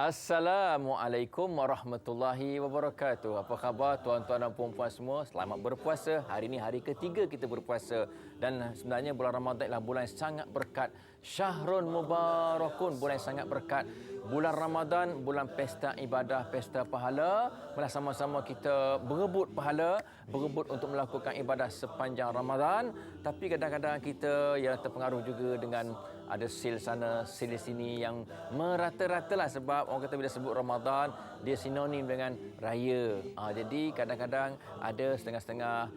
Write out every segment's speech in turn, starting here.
Assalamualaikum warahmatullahi wabarakatuh. Apa khabar tuan-tuan dan puan-puan semua? Selamat berpuasa. Hari ini hari ketiga kita berpuasa. Dan sebenarnya bulan Ramadan adalah bulan yang sangat berkat. Syahrun Mubarakun, bulan yang sangat berkat. Bulan Ramadan, bulan pesta ibadah, pesta pahala. Bersama-sama kita berebut pahala, berebut untuk melakukan ibadah sepanjang Ramadan. Tapi kadang-kadang kita yang terpengaruh juga dengan ada sale sana, sale sini yang merata-rata lah, sebab orang kata bila sebut Ramadan, dia sinonim dengan raya. Jadi kadang-kadang ada setengah-setengah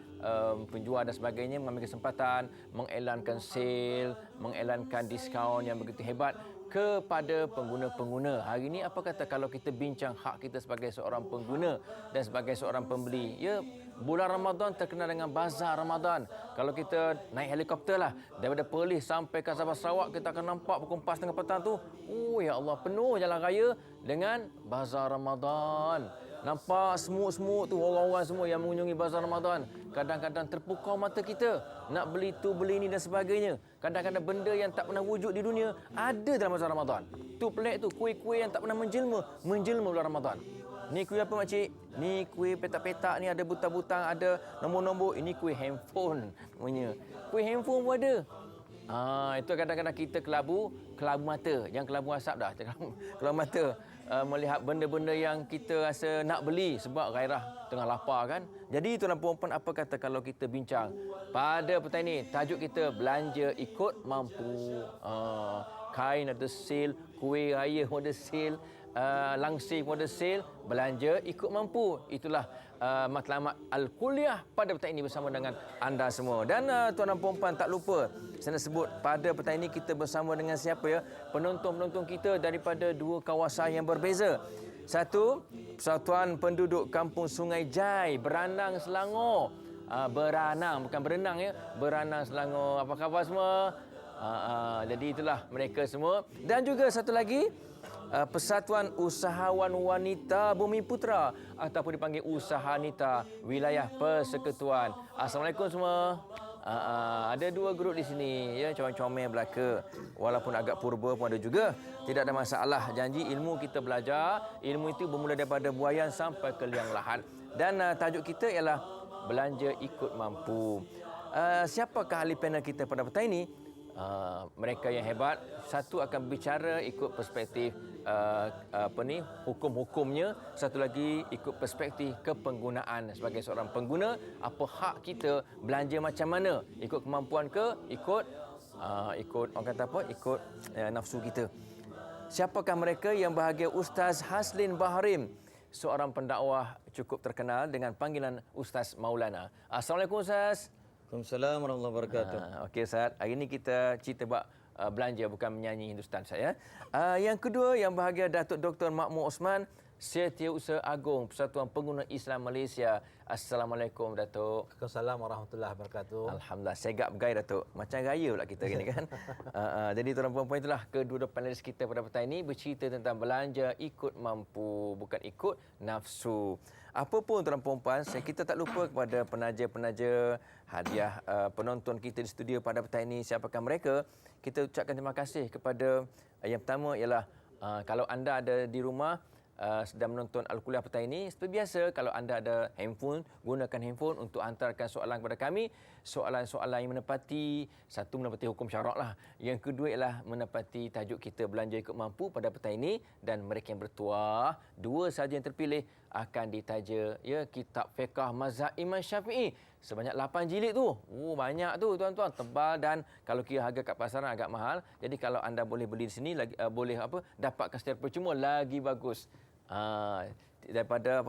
penjual dan sebagainya mengambil kesempatan mengiklankan sale, mengiklankan diskaun yang begitu hebat kepada pengguna-pengguna. Hari ini apa kata kalau kita bincang hak kita sebagai seorang pengguna dan sebagai seorang pembeli. Ya, bulan Ramadan terkenal dengan bazar Ramadan. Kalau kita naik helikopter lah daripada Perlis sampai ke Sabah Sarawak, kita akan nampak pukul 4:30 petang tu. Oh ya Allah, penuh jalan raya dengan bazar Ramadan. Nampak semut-semut tu, orang-orang semua yang mengunjungi bazar Ramadan. Kadang-kadang terpukau mata kita nak beli tu, beli ni dan sebagainya. Kadang-kadang benda yang tak pernah wujud di dunia ada dalam bazar Ramadan. Tu pelik tu, kuih-kuih yang tak pernah menjelma bulan Ramadan. Ni kuih apa makcik? Ni kuih petak-petak ni, ada butang-butang, ada nombor-nombor. Ini kuih handphone namanya. Kuih handphone pun ada. Itu kadang-kadang kita kelabu mata. Yang kelabu asap dah. Kelabu mata. Melihat benda-benda yang kita rasa nak beli sebab gairah tengah lapar kan. Jadi tuan-tuan puan-puan, apa kata kalau kita bincang pada petang ini, tajuk kita belanja ikut mampu. Kain ada sale, kuih raya ada sale, langsir pun ada sale, belanja ikut mampu. Itulah matlamat Al-Kuliah pada petang ini bersama dengan anda semua. Dan tuan-tuan puan-puan, tak lupa saya nak sebut pada petang ini kita bersama dengan siapa ya? Penonton-penonton kita daripada dua kawasan yang berbeza. Satu, Persatuan Penduduk Kampung Sungai Jai, Beranang, Selangor. Beranang, bukan berenang ya. Beranang, Selangor. Apa khabar semua? Jadi itulah mereka semua. Dan juga satu lagi, Persatuan Usahawan Wanita Bumi Putra ataupun dipanggil Usahanita Wilayah Persekutuan. Assalamualaikum semua. Ada dua grup di sini ya, comel-comel belaka. Walaupun agak purba pun ada juga. Tidak ada masalah. Janji ilmu kita belajar. Ilmu itu bermula daripada buayan sampai ke liang lahat. Dan tajuk kita ialah belanja ikut mampu. Siapakah ahli panel kita pada petang ini? Mereka yang hebat. Satu akan bicara ikut perspektif hukum-hukumnya. Satu lagi ikut perspektif kepenggunaan sebagai seorang pengguna. Apa hak kita belanja macam mana? Ikut kemampuan ke? Ikut orang kata apa? Ikut nafsu kita. Siapakah mereka? Yang bahagia Ustaz Haslin Baharim, seorang pendakwah cukup terkenal dengan panggilan Ustaz Maulana. Assalamualaikum Ustaz. Waalaikumsalam warahmatullahi wabarakatuh. Okey Ustaz, hari ini kita cerita bab belanja, bukan menyanyi Hindustan saya. Yang kedua, yang bahagia Datuk Dr. Makmur Osman, Setiausaha Agung Persatuan Pengguna Islam Malaysia. Assalamualaikum Datuk. Waalaikumsalam warahmatullahi wabarakatuh. Alhamdulillah, segak bergaya Datuk. Macam raya pula kita gini kan. Jadi tuan-tuan puan-puan, itulah kedua panelis kita pada petang ini bercerita tentang belanja ikut mampu, bukan ikut nafsu. Apa pun tuan-tuan puan-puan, kita tak lupa kepada penaja-penaja hadiah penonton kita di studio pada petang ini. Siapakah mereka? Kita ucapkan terima kasih kepada yang pertama ialah kalau anda ada di rumah sedang menonton Al-Kuliah petang ini, seperti biasa kalau anda ada handphone, gunakan handphone untuk hantarkan soalan kepada kami. Soalan-soalan yang menepati, satu menepati hukum syarak lah. Yang kedua ialah menepati tajuk kita belanja ikut mampu pada petang ini. Dan mereka yang bertuah, dua saja yang terpilih akan ditaja ya kitab fiqh mazhab Imam Syafi'i sebanyak 8 jilid tu. Banyak tu tuan-tuan, tebal, dan kalau kira harga kat pasaran agak mahal. Jadi kalau anda boleh beli di sini lagi boleh dapatkan secara percuma lagi bagus. Daripada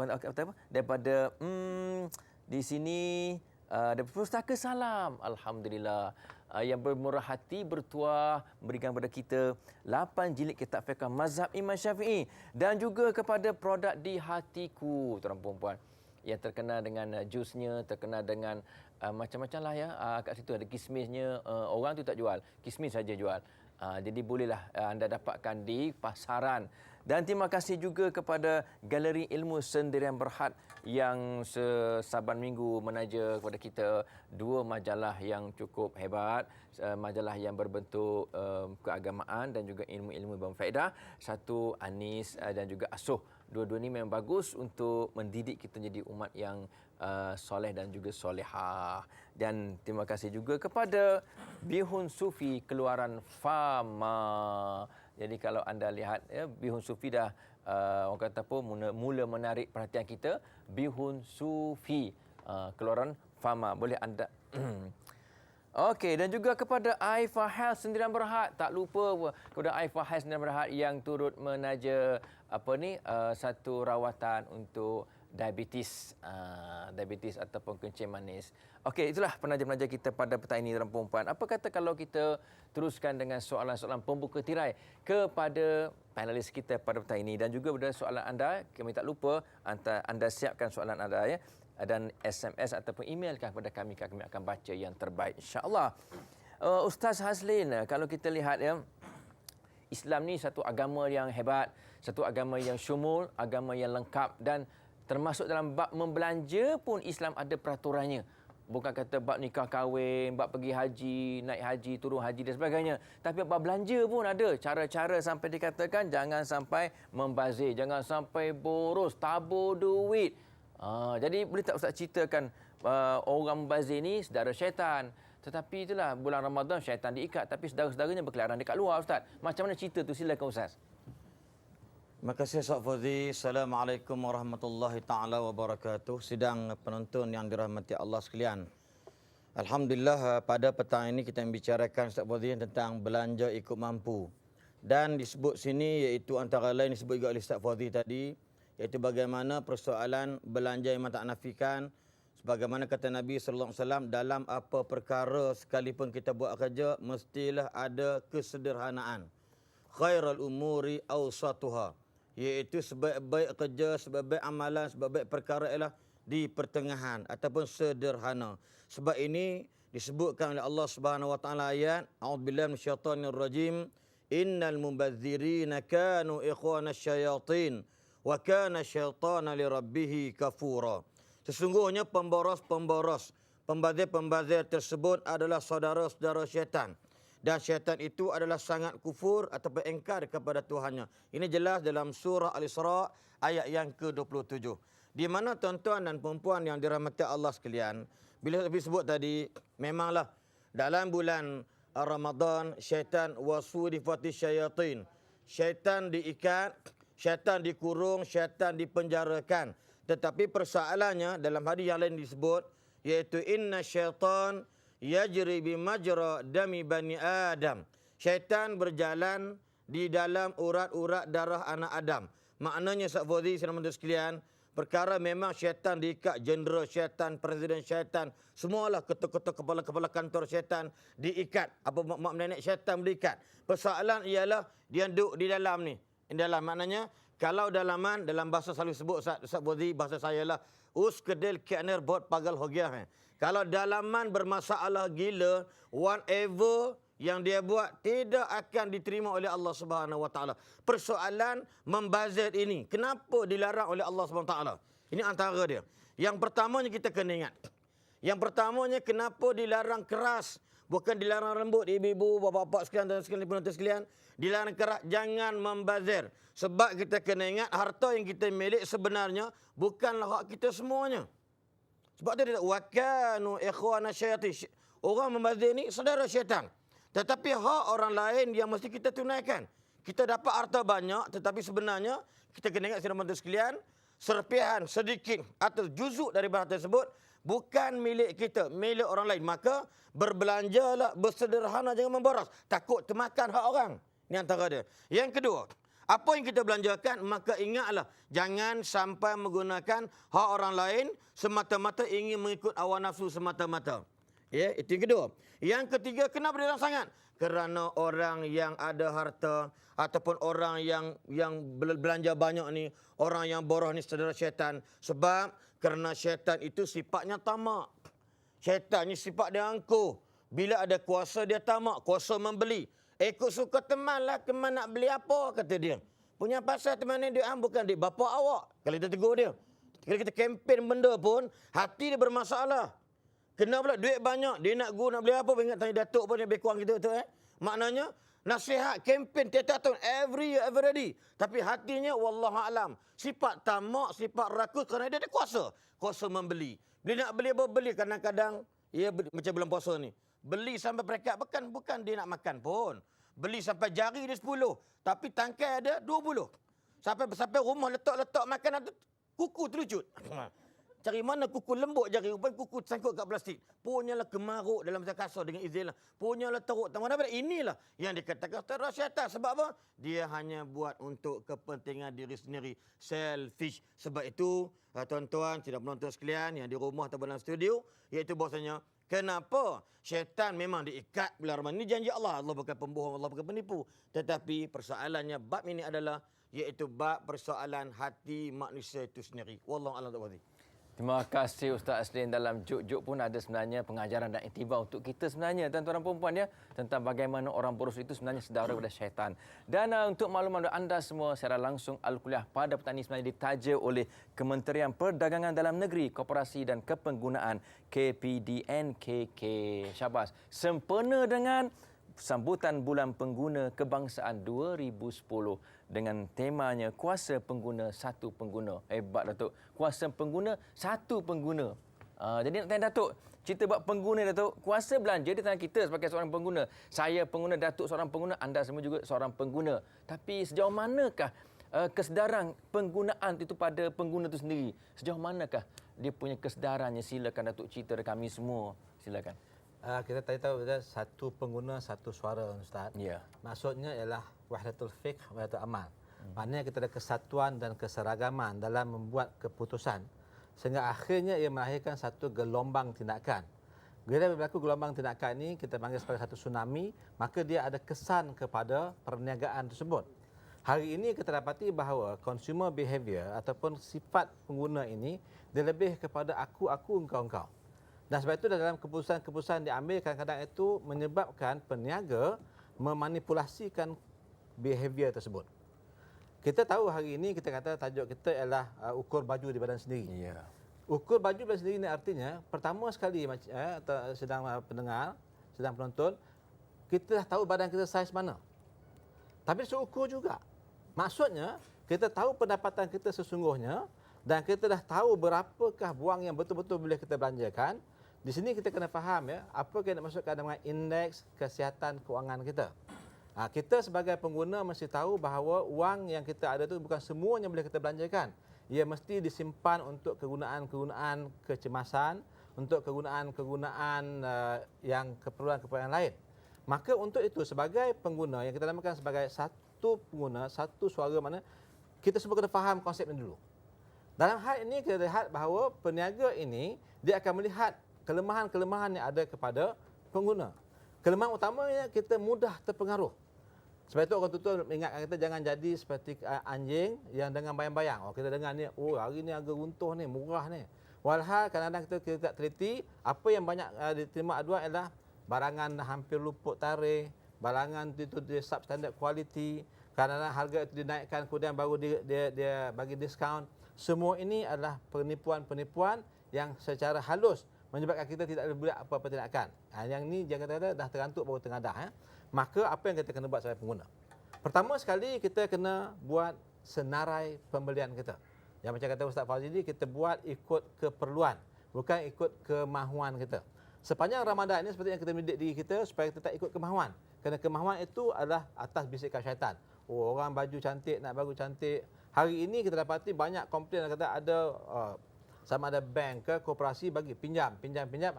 di sini daripada Pustaka Salam, alhamdulillah, yang bermurah hati bertuah berikan kepada kita 8 jilid kitab fiqh mazhab Imam Syafi'i. Dan juga kepada produk Di Hatiku, tuan-tuan puan-puan, yang terkenal dengan jusnya, terkenal dengan macam-macam lah ya. Kat situ ada kismisnya. Orang tu tak jual, kismis saja jual. Jadi bolehlah anda dapatkan di pasaran. Dan terima kasih juga kepada Galeri Ilmu Sendirian Berhad yang sesaban minggu menaja kepada kita dua majalah yang cukup hebat, majalah yang berbentuk keagamaan dan juga ilmu-ilmu berfaedah. Satu Anis dan juga Asuh. Dua-dua ni memang bagus untuk mendidik kita jadi umat yang soleh dan juga solehah. Dan terima kasih juga kepada Bihun Sufi keluaran Fama. Jadi kalau anda lihat Bihun Sufi dah orang kata apa mula menarik perhatian kita. Bihun Sufi keluaran Fama. Boleh anda Okey, dan juga kepada Aifa Health Sendirian Berhad. Tak lupa kepada Aifa Health Sendirian Berhad yang turut menaja satu rawatan untuk diabetes ataupun kencing manis. Okey, itulah penaja-penaja kita pada petang ini dalam perempuan. Apa kata kalau kita teruskan dengan soalan-soalan pembuka tirai kepada panelis kita pada petang ini, dan juga pada soalan anda, kami tak lupa anda siapkan soalan anda ya, dan SMS ataupun emailkan kepada kami akan baca yang terbaik insya-Allah. Ustaz Hazlin, kalau kita lihat ya, Islam ni satu agama yang hebat, satu agama yang syumul, agama yang lengkap, dan termasuk dalam bab membelanja pun Islam ada peraturannya. Bukan kata bab nikah kahwin, bab pergi haji, naik haji, turun haji dan sebagainya. Tapi bab belanja pun ada cara-cara sampai dikatakan jangan sampai membazir, jangan sampai boros, tabur duit. Jadi boleh tak Ustaz ceritakan orang membazir ni saudara syaitan. Tetapi itulah bulan Ramadan syaitan diikat tapi saudara-saudaranya berkeliaran dekat luar Ustaz. Macam mana cerita tu, silakan Ustaz. Terima kasih Ustaz Fauzi. Assalamualaikum warahmatullahi taala wabarakatuh. Sidang penonton yang dirahmati Allah sekalian. Alhamdulillah pada petang ini kita membicarakan Ustaz Fauzi tentang belanja ikut mampu. Dan disebut sini iaitu antara lain disebut juga oleh Ustaz Fauzi tadi, iaitu bagaimana persoalan belanja yang tak nafikan. Sebagaimana kata Nabi sallallahu alaihi wasallam, dalam apa perkara sekalipun kita buat kerja mestilah ada kesederhanaan. Khairul umuri awsatuha, iaitu sebaik-baik kerja, sebaik-baik amalan, sebaik-baik perkara ialah di pertengahan ataupun sederhana. Sebab ini disebutkan oleh Allah Subhanahu wa taala ayat a'udzubillahi minasyaitonir rajim, innal mubazzirina kanu ikhwana syayatin wa kana syaitana lirabbih kafura. Sesungguhnya pemboros-pemboros, pembazir-pembazir tersebut adalah saudara-saudara syaitan. Dan syaitan itu adalah sangat kufur ataupun engkar kepada Tuhannya. Ini jelas dalam surah Al-Isra ayat yang ke-27. Di mana tuan-tuan dan perempuan yang dirahmati Allah sekalian, bila disebut tadi, memanglah dalam bulan Ramadan syaitan wasudifati syayatin. Syaitan diikat, syaitan dikurung, syaitan dipenjarakan. Tetapi persoalannya dalam hadis yang lain disebut, iaitu inna syaitan yajri bimajra dami bani Adam. Syaitan berjalan di dalam urat-urat darah anak Adam. Maknanya Ustaz Fauzi saudara sekalian, perkara memang syaitan diikat, jeneral syaitan, presiden syaitan, semualah ketua-ketua kepala-kepala kantor syaitan diikat. Apa mak nenek syaitan diikat. Persoalan ialah dia duduk di dalam ni. Di dalam maknanya kalau dalaman dalam bahasa selalu sebut Ustaz Fauzi, bahasa saya lah us kedel keaner bot pagal hogiah. Kalau dalaman bermasalah gila, whatever yang dia buat tidak akan diterima oleh Allah Subhanahu wa taala. Persoalan membazir ini, kenapa dilarang oleh Allah Subhanahu wa taala? Ini antara dia. Yang pertamanya kita kena ingat. Yang pertamanya kenapa dilarang keras, bukan dilarang lembut, ibu-ibu, bapa-bapa sekalian dan penonton sekalian. Dilarang keras, jangan membazir. Sebab kita kena ingat harta yang kita milik sebenarnya bukanlah hak kita semuanya. Sebab tu dia wakanu ikhwana syayatin. Orang membazir ni saudara syaitan. Tetapi hak orang lain yang mesti kita tunaikan. Kita dapat harta banyak tetapi sebenarnya kita kena ingat saudara sekalian, serpihan sedikit atau juzuk daripada harta tersebut bukan milik kita, milik orang lain. Maka berbelanjalah bersederhana, jangan memboros. Takut termakan hak orang. Ini antara dia. Yang kedua, apa yang kita belanjakan, maka ingatlah jangan sampai menggunakan hak orang lain semata-mata ingin mengikut hawa nafsu semata-mata. Ya, itu yang kedua. Yang ketiga, kenapa dilarang sangat? Kerana orang yang ada harta ataupun orang yang belanja banyak ni, orang yang boros ni saudara syaitan. Sebab kerana syaitan itu sifatnya tamak. Syaitan ni sifat dia angkuh. Bila ada kuasa dia tamak, kuasa membeli. Ikut suka teman lah, teman nak beli apa, kata dia. Punya pasal teman ni dia bukan dia bapa awak. Kalau kita tegur dia. Kalau kita kempen benda pun, hati dia bermasalah. Kena pula duit banyak, dia nak nak beli apa, ingat tanya Datuk pun, dia lebih kurang kita tu. Maknanya, nasihat, kempen tiap-tiap tahun, every year, every ready. Tapi hatinya, wallahualam. Sifat tamak, sifat rakus, kerana dia ada kuasa. Kuasa membeli. Dia nak beli apa, beli. Kadang-kadang, macam bulan puasa ni. Beli sampai perekat, bukan dia nak makan pun. Beli sampai jari dia 10. Tapi tangkai ada 20. Sampai rumah letak makan, kuku terlucut. Cari mana kuku lembut jari, rupanya kuku sangkut kat plastik. Punyalah kemaruk dalam bahasa kasar dengan izin lah. Punyalah teruk. Inilah yang dikatakan terus syaitan. Sebab apa? Dia hanya buat untuk kepentingan diri sendiri. Selfish. Sebab itu, tuan-tuan, tidak penonton sekalian yang di rumah atau dalam studio, iaitu bahasanya, kenapa syaitan memang diikat bulan Ramadan? Ini janji Allah. Allah bukan pembohong, Allah bukan penipu. Tetapi persoalannya bab ini adalah, iaitu bab persoalan hati manusia itu sendiri. Wallahu a'lam bishawab. Terima kasih Ustaz Aslin. Dalam juk-juk pun ada sebenarnya pengajaran dan iktibar untuk kita sebenarnya, tuan-tuan dan puan-puan ya, tentang bagaimana orang boros itu sebenarnya saudara daripada syaitan. Dan untuk makluman anda semua, secara langsung Al-Kuliah pada petang ini sebenarnya ditaja oleh Kementerian Perdagangan Dalam Negeri, Koperasi dan Kepenggunaan KPDNKK. Syabas. Sempena dengan sambutan Bulan Pengguna Kebangsaan 2010 dengan temanya Kuasa Pengguna Satu Pengguna. Hebat Datuk. Kuasa Pengguna Satu Pengguna. Jadi nak tanya Datuk, cerita buat pengguna Datuk, kuasa belanja di tangan kita sebagai seorang pengguna. Saya pengguna, Datuk seorang pengguna, anda semua juga seorang pengguna. Tapi sejauh manakah kesedaran penggunaan itu pada pengguna itu sendiri? Sejauh manakah dia punya kesedarannya? Silakan Datuk cerita kepada kami semua. Silakan. Kita tahu satu pengguna satu suara, Ustaz. Ya. Maksudnya ialah wahdatul fiqh, wahdatul amal. Maknanya kita ada kesatuan dan keseragaman dalam membuat keputusan sehingga akhirnya ia melahirkan satu gelombang tindakan. Bila berlaku gelombang tindakan ini kita panggil sebagai satu tsunami, maka dia ada kesan kepada perniagaan tersebut. Hari ini kita dapati bahawa consumer behavior ataupun sifat pengguna ini dia lebih kepada aku, engkau. Dan sebab itu dalam keputusan-keputusan diambil kadang-kadang itu menyebabkan peniaga memanipulasikan behavior tersebut. Kita tahu hari ini kita kata tajuk kita ialah ukur baju di badan sendiri. Ya. Ukur baju di badan sendiri ini artinya pertama sekali sedang pendengar, sedang penonton, kita dah tahu badan kita saiz mana. Tapi seukur juga. Maksudnya kita tahu pendapatan kita sesungguhnya dan kita dah tahu berapakah wang yang betul-betul boleh kita belanjakan. Di sini kita kena faham ya, apa yang dimaksudkan dengan indeks kesihatan kewangan kita. Kita sebagai pengguna mesti tahu bahawa wang yang kita ada itu bukan semuanya boleh kita belanjakan. Ia mesti disimpan untuk kegunaan-kegunaan kecemasan, untuk kegunaan-kegunaan yang keperluan-keperluan lain. Maka untuk itu sebagai pengguna yang kita namakan sebagai satu pengguna, satu suara, mana kita semua kena faham konsep ini dulu. Dalam hal ini kita lihat bahawa peniaga ini dia akan melihat kelemahan-kelemahan yang ada kepada pengguna. Kelemahan utamanya kita mudah terpengaruh. Sebab itu orang tutur mengingatkan kita jangan jadi seperti anjing yang dengan bayang-bayang. Kita dengar ni, hari ni harga runtuh ni, murah ni. Walhal kadang-kadang kita tak teliti, apa yang banyak diterima aduan ialah barangan hampir luput tarikh, barangan itu dia substandard quality, kadang-kadang harga itu dinaikkan kemudian baru dia bagi diskaun. Semua ini adalah penipuan-penipuan yang secara halus menyebabkan kita tidak boleh buat apa-apa tindakan. Yang ni jangan kata dah terantuk baru tengadah. Maka apa yang kita kena buat sebagai pengguna? Pertama sekali kita kena buat senarai pembelian kita. Yang macam kata Ustaz Fazili, kita buat ikut keperluan, bukan ikut kemahuan kita. Sepanjang Ramadan ini seperti yang kita mendidik diri kita supaya kita tak ikut kemahuan. Kerana kemahuan itu adalah atas bisikan syaitan. Orang baju cantik nak baju cantik. Hari ini kita dapati banyak komplain yang kata ada sama ada bank ke koperasi bagi pinjam.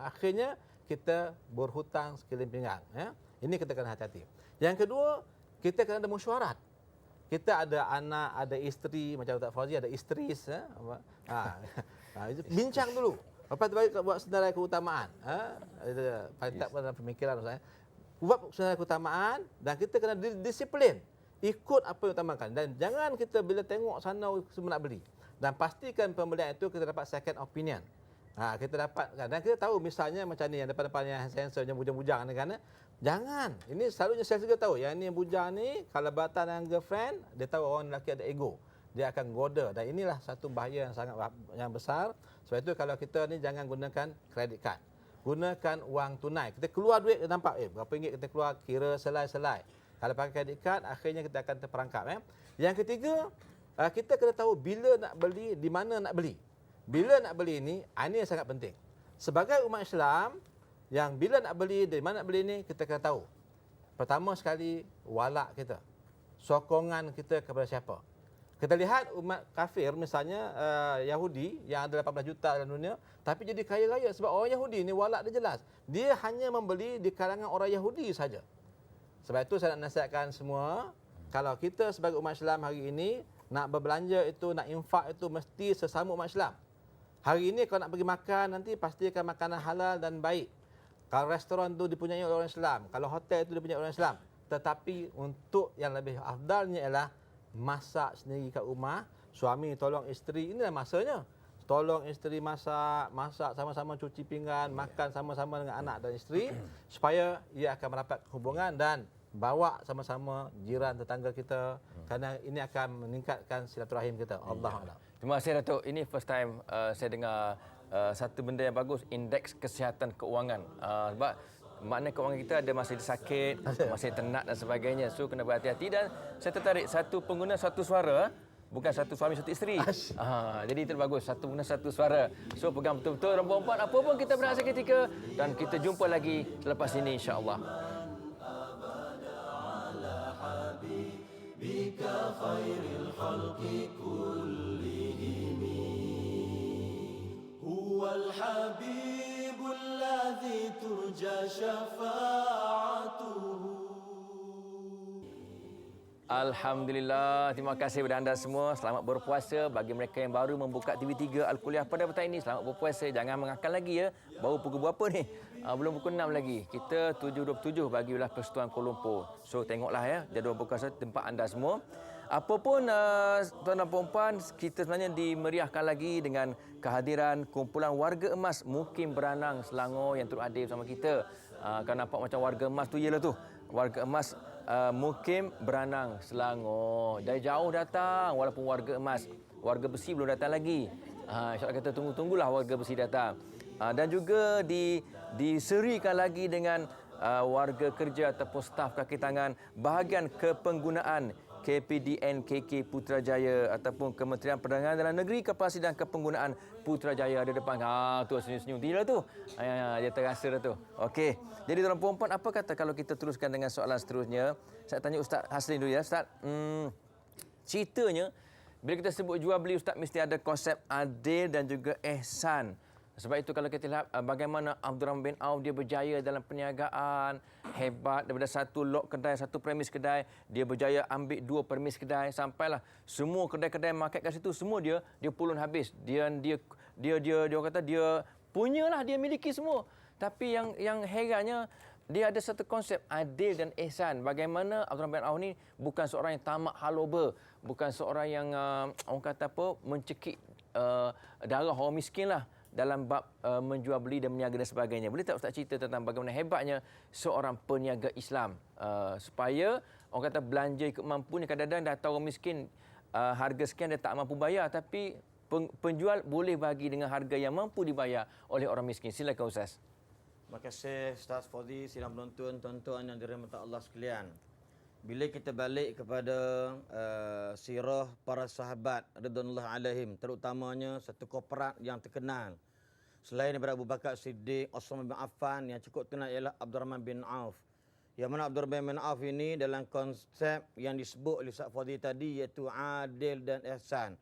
Akhirnya kita berhutang sekeliling pinggang. Ya? Ini kita kena hati-hati. Yang kedua, kita kena ada mesyuarat. Kita ada anak, ada isteri, macam Ustaz Fauzi ada istris. Bincang dulu. Lepas tu bagi buat senarai keutamaan. Paling tak dalam pemikiran saya. Buat senarai keutamaan dan kita kena disiplin. Ikut apa yang utamakan. Dan jangan kita bila tengok sana semua nak beli. Dan pastikan pembelian itu kita dapat second opinion. Kita dapatkan dan kita tahu misalnya macam ni yang depan-depan yang sensor yang bujang-bujang ni kan. Jangan. Ini selalunya saya juga tahu yang ni bujang ni kalau batan dengan girlfriend, dia tahu orang lelaki ada ego. Dia akan goda dan inilah satu bahaya yang sangat yang besar. Sebab itu kalau kita ni jangan gunakan kredit card. Gunakan wang tunai. Kita keluar duit, kita nampak berapa ringgit kita keluar, kira selai-selai. Kalau pakai kredit card, akhirnya kita akan terperangkap. Yang ketiga, kita kena tahu bila nak beli, di mana nak beli. Bila nak beli ini yang sangat penting. Sebagai umat Islam, yang bila nak beli, di mana nak beli ni, kita kena tahu. Pertama sekali, walak kita. Sokongan kita kepada siapa. Kita lihat umat kafir, misalnya Yahudi, yang ada 18 juta dalam dunia, tapi jadi kaya raya. Sebab orang Yahudi ni walak dia jelas. Dia hanya membeli di kalangan orang Yahudi saja. Sebab itu saya nak nasihatkan semua, kalau kita sebagai umat Islam hari ini, nak berbelanja itu, nak infak itu, mesti sesama umat Islam. Hari ini kalau nak pergi makan, nanti pastikan makanan halal dan baik. Kalau restoran itu dipunyai oleh orang Islam, kalau hotel itu dipunyai orang Islam. Tetapi untuk yang lebih afdalnya ialah masak sendiri kat rumah. Suami tolong isteri, inilah masanya. Tolong isteri masak, masak sama-sama cuci pinggan, makan sama-sama dengan anak dan isteri. Supaya ia akan merapat hubungan dan bawa sama-sama jiran tetangga kita. Kerana ini akan meningkatkan silaturahim kita. Allah. Terima kasih Datuk. Ini first time saya dengar satu benda yang bagus, indeks kesihatan keuangan. Sebab makna keuangan kita ada masa dia sakit, masa ternak dan sebagainya. So kena berhati-hati dan saya tertarik satu pengguna satu suara, bukan satu suami satu isteri. Jadi itu bagus, satu pengguna satu suara. So pegang betul-betul perempuan apa pun kita berehat seketika dan kita jumpa lagi selepas ini insya-Allah. Bika khairil khalqi kullihim huwal habibul ladzi turja syafa'atuhu. Alhamdulillah, terima kasih kepada anda semua. Selamat berpuasa. Bagi mereka yang baru membuka TV3 Al-Kuliah pada petang ini, selamat berpuasa. Jangan mengakal lagi ya. Baru pukul berapa ni? Belum pukul 6 lagi. Kita 7.27 bagi wilayah Persekutuan Kuala Lumpur. So tengoklah ya jadual berpuasa tempat anda semua. Apapun tuan dan puan, kita sebenarnya dimeriahkan lagi dengan kehadiran kumpulan warga emas Mukim Beranang Selangor yang turut hadir bersama kita. Kalau nampak macam warga emas tu, ialah tu. Warga emas Mukim Beranang Selangor. Dari jauh datang walaupun warga emas. Warga besi belum datang lagi. InsyaAllah kita tunggulah warga besi datang. Dan juga diserikan lagi dengan warga kerja ataupun staf kaki tangan bahagian kepenggunaan KPDN KK Putrajaya ataupun Kementerian Perdagangan Dalam Negeri Kapasiti dan Kepenggunaan Putrajaya ada depan. Tu senyum-senyum dia tu. Dia terasa dah tu. Okey. Jadi tuan puan-puan, apa kata kalau kita teruskan dengan soalan seterusnya? Saya tanya Ustaz Haslin dulu ya. Ustaz, ceritanya bila kita sebut jual beli Ustaz mesti ada konsep adil dan juga ihsan. Sebab itu kalau kita lihat bagaimana Abdul Rahman bin Auf dia berjaya dalam perniagaan, hebat daripada satu lot kedai, satu premis kedai, dia berjaya ambil 2 premis kedai sampailah semua kedai-kedai market kat situ semua dia pulun habis. Dia kata dia punyalah, dia miliki semua. Tapi yang herannya dia ada satu konsep adil dan ihsan. Bagaimana Abdul Rahman bin Auf ni bukan seorang yang tamak haloba, bukan seorang yang orang kata apa mencekik darah orang miskin lah dalam bab menjual beli dan berniaga dan sebagainya. Boleh tak Ustaz cerita tentang bagaimana hebatnya seorang peniaga Islam supaya orang kata belanja ikut mampu ni, kadang-kadang dah tahu orang miskin harga sekian dia tak mampu bayar, tapi penjual boleh bagi dengan harga yang mampu dibayar oleh orang miskin. Silakan Ustaz. Terima kasih Ustaz Fadhi, sidang penonton, tuan-tuan yang dirahmati Allah sekalian. Bila kita balik kepada sirah para sahabat radhiyallahu alaihim, terutamanya satu korporat yang terkenal selain daripada Abu Bakar Siddiq, Uthman bin Affan, yang cukup terkenal ialah Abdul Rahman bin Auf. Yang mana Abdul Rahman bin Auf ini dalam konsep yang disebut oleh Ustaz Fadhi tadi, iaitu adil dan ihsan.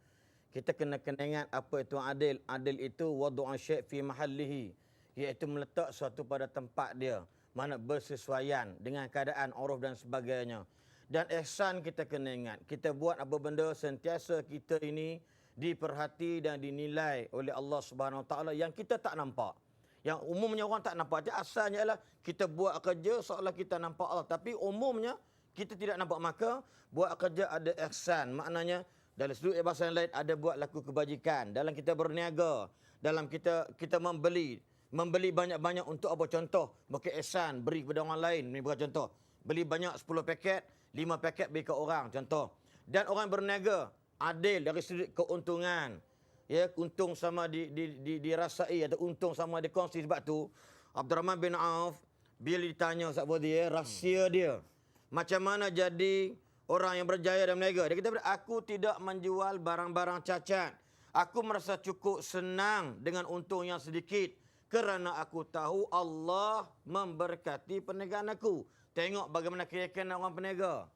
Kita kena ingat apa itu adil. Adil itu wadu'a syai' fi mahallihi, iaitu meletak sesuatu pada tempat dia, mana bersesuaian dengan keadaan uruf dan sebagainya. Dan ihsan kita kena ingat, kita buat apa benda sentiasa kita ini diperhati dan dinilai oleh Allah Subhanahu Wa Taala yang kita tak nampak. Yang umumnya orang tak nampak. Jadi asalnya ialah kita buat kerja seolah kita nampak Allah, tapi umumnya kita tidak nampak. Maka buat kerja ada ihsan, maknanya Dalam sudut bahasa yang lain ada buat laku kebajikan. Dalam kita berniaga, dalam kita membeli banyak-banyak untuk apa? Contoh, bukit ihsan, beri kepada orang lain. Ini bukan contoh. Beli banyak 10 paket, 5 paket beri ke orang, contoh. Dan orang berniaga adil dari sudut keuntungan. Ya, untung sama dirasai atau untung sama dikongsi. Sebab tu Abdurrahman bin Auf bila ditanya sahabat dia, rahsia dia macam mana jadi orang yang berjaya dalam berniaga. Dia kata, aku tidak menjual barang-barang cacat. Aku merasa cukup senang dengan untung yang sedikit. Kerana aku tahu Allah memberkati perniagaan aku. Tengok bagaimana keyakinan orang peniaga.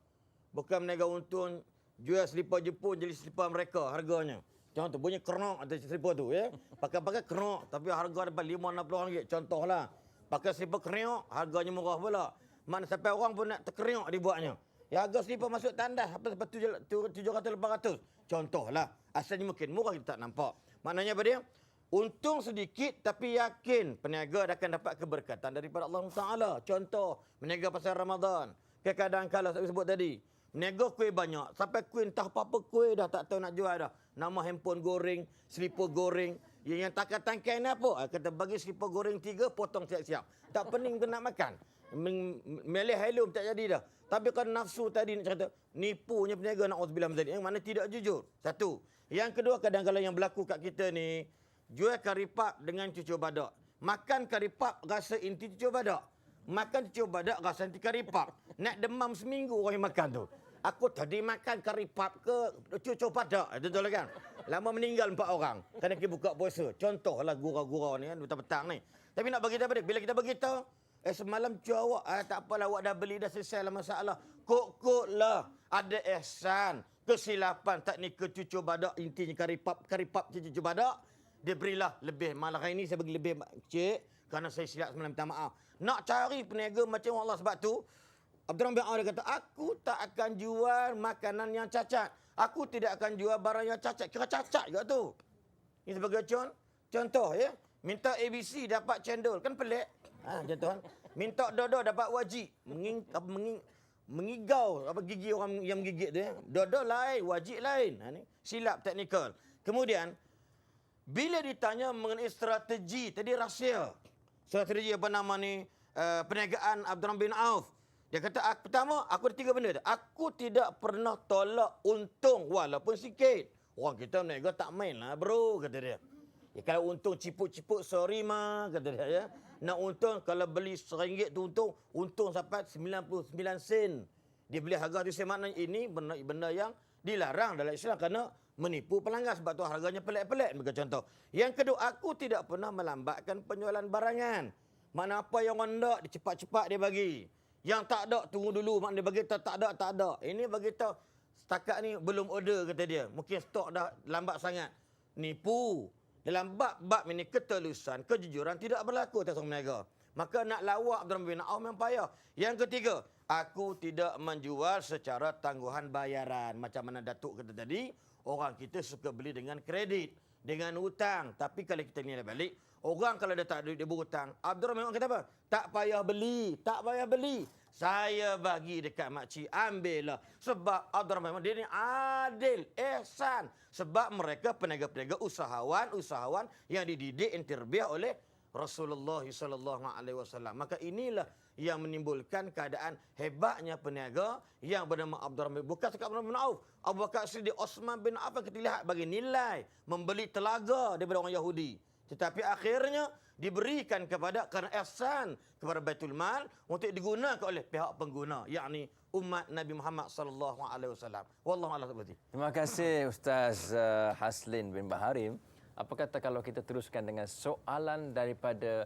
Bukan peniaga untung, jual selipar Jepun jadi selipar mereka harganya. Contoh, bunyi kernok atau selipar tu. Ya. Pakai-pakai kernok, tapi harga dapat RM5-60. Contohlah. Pakai selipar kernok, harganya murah pula. Mana sampai orang pun nak terkeriuk dibuatnya. Ya, harga selipar masuk tandas sampai 700-800. Contohlah. Asalnya mungkin murah kita tak nampak. Maknanya apa dia? Untung sedikit tapi yakin peniaga akan dapat keberkatan daripada Allah Taala. Contoh, meniaga pasal Ramadan. Kadang-kadang saya sebut tadi, meniaga kuih banyak. Sampai kuih entah apa-apa kuih dah tak tahu nak jual dah. Nama handphone goreng, selipar goreng. Yang tangkai ni apa? Kata bagi selipar goreng 3, potong siap-siap. Tak pening tu nak makan. Melih helum tak jadi dah. Tapi kan nafsu tadi nak cerita, nipunya peniaga na'udzubillah tadi. Yang mana tidak jujur. Satu. Yang kedua, kadang-kadang yang berlaku kat kita ni, jual karipap dengan cucur badak. Makan karipap rasa inti cucur badak. Makan cucur badak rasa inti karipap. Nak demam seminggu orang yang makan tu. Aku tadi makan karipap ke cucur badak. Betul kan? Lama meninggal 4 orang. Kerana kita buka puasa. Contohlah gurau-gurau ni kan. Petang-petang ni. Tapi nak bagi tahu, bila kita beritahu, semalam cuci awak, tak apalah awak dah beli, dah selesai lah masalah. Kok lah. Ada ihsan. Kesilapan tak ni ke cucur badak. Intinya karipap cucur badak. Dia berilah lebih. Malah hari ini saya bagi lebih, cik. Kerana saya silap semalam, minta maaf. Nak cari peniaga macam Allah. Sebab tu, Abdurrahman bin Auf dia kata, aku tak akan jual makanan yang cacat. Aku tidak akan jual barang yang cacat. Kira cacat juga tu. Ini sebagai contoh ya. Minta ABC dapat cendol. Kan pelik. Contoh. Minta dodo dapat wajib. Mengigau apa gigi orang yang menggigit tu ya. Dodo lain, wajib lain. Ni silap teknikal. Kemudian, bila ditanya mengenai strategi, tadi rahsia. Strategi apa nama ni? Perniagaan Abdurrahman bin Auf. Dia kata, pertama, aku ada 3 benda. Aku tidak pernah tolak untung walaupun sikit. Orang kita berniaga tak main lah bro, kata dia. Ya, kalau untung ciput-ciput, sorry mah, kata dia. Ya. Nak untung, kalau beli RM1 tu untung sampai 99 sen. Dia beli harga tu, maknanya ini benda yang dilarang dalam Islam kerana menipu pelanggan. Sebab tu harganya pelik-pelik. Bagi contoh. Yang kedua, aku tidak pernah melambatkan penjualan barangan. Mana apa yang orang nak, dia cepat-cepat dia bagi. Yang tak ada, tunggu dulu. Maknanya dia bagi tahu tak ada. Ini bagi tahu setakat ni belum order, kata dia. Mungkin stok dah lambat sangat. Nipu. Dalam bab ini ketulusan, kejujuran tidak berlaku atas orang meniaga. Maka nak lawak Abdurrahman bin Auf memang payah. Yang ketiga, aku tidak menjual secara tangguhan bayaran. Macam mana Datuk kata tadi, orang kita suka beli dengan kredit, dengan hutang. Tapi kalau kita nilai balik, orang kalau dia tak ada duit, dia berhutang. Abdurrahman kata apa? Tak payah beli. Saya bagi dekat makcik, ambillah. Sebab Abdurrahman dia ni adil, ihsan. Sebab mereka peniaga-peniaga usahawan yang dididik dan terbiah oleh Rasulullah SAW. Maka inilah yang menimbulkan keadaan hebatnya peniaga yang bernama Abdurrahman. Bukan sekadar Abdurrahman bin Auf. Abu Bakar Siddiq, Osman bin Affan kita lihat bagi nilai membeli telaga daripada orang Yahudi. Tetapi akhirnya diberikan kerana ihsan kepada Baitul Mal untuk digunakan oleh pihak pengguna, yakni umat Nabi Muhammad sallallahu alaihi wasallam. Wallahu a'lam bishawab. Terima kasih Ustaz Haslin bin Baharim. Apa kata kalau kita teruskan dengan soalan daripada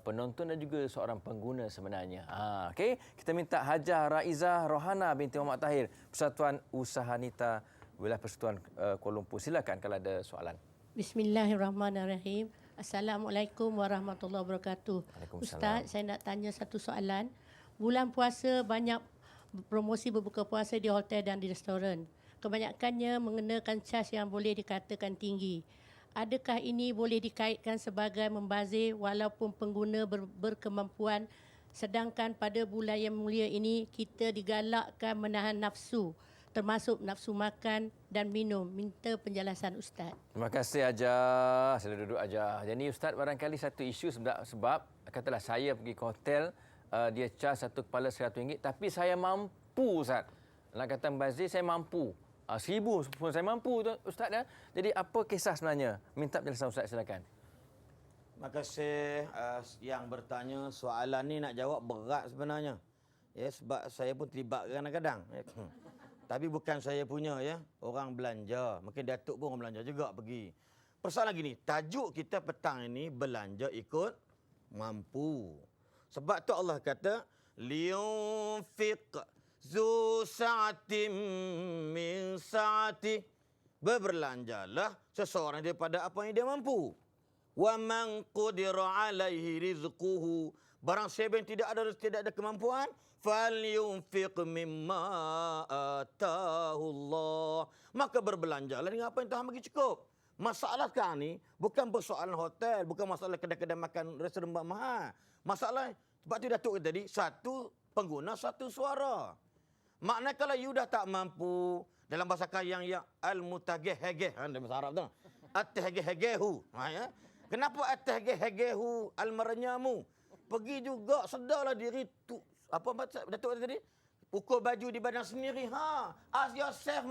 penonton dan juga seorang pengguna sebenarnya. Okey, kita minta Hajah Raizah Rohana binti Muhammad Tahir, Persatuan Usaha Nita Wilayah Persekutuan Kuala Lumpur. Silakan kalau ada soalan. Bismillahirrahmanirrahim. Assalamualaikum warahmatullahi wabarakatuh. Ustaz, saya nak tanya satu soalan. Bulan puasa banyak promosi berbuka puasa di hotel dan di restoran. Kebanyakannya mengenakan cas yang boleh dikatakan tinggi. Adakah ini boleh dikaitkan sebagai membazir walaupun pengguna berkemampuan, sedangkan pada bulan yang mulia ini kita digalakkan menahan nafsu termasuk nafsu makan dan minum. Minta penjelasan Ustaz. Terima kasih Aja. Sila duduk Aja. Jadi Ustaz, barangkali satu isu sebab katalah saya pergi ke hotel, dia charge satu kepala RM100, tapi saya mampu Ustaz. Nak kata Bazir, saya mampu. RM1,000 pun saya mampu Ustaz. Jadi apa kisah sebenarnya? Minta penjelasan Ustaz, silakan. Terima kasih yang bertanya. Soalan ni nak jawab berat sebenarnya. Ya, sebab saya pun terlibat kadang-kadang. Ya. Tapi bukan saya punya ya. Orang belanja. Mungkin Datuk pun orang belanja juga pergi. Persoalan gini, tajuk kita petang ini belanja ikut mampu. Sebab tu Allah kata liyunfiq zu sa'atim min sa'ati. Berbelanjalah seseorang daripada apa yang dia mampu. Wa man qudira alaihi rizquhu, barang siapa yang tidak ada kemampuan, falyunfiq mimma atahu Allah, maka berbelanjalah dengan apa yang Tuhan bagi cukup. Masalah sekarang ni bukan persoalan hotel, bukan masalah kedai-kedai makan restoran mahal. Masalah sebab tu Datuk kata tadi, satu pengguna satu suara. Maknanya kalau you dah tak mampu, dalam bahasa Kayang yang al-mutageh-hegeh dalam bahasa Arab tu, at-hegeh-hegehu. Ya. Kenapa at-hegeh-hegehu al-marnyamu? Pergi juga sedarlah diri tu. Apa Datuk kata tadi? Ukur baju di badan sendiri. Ask yourself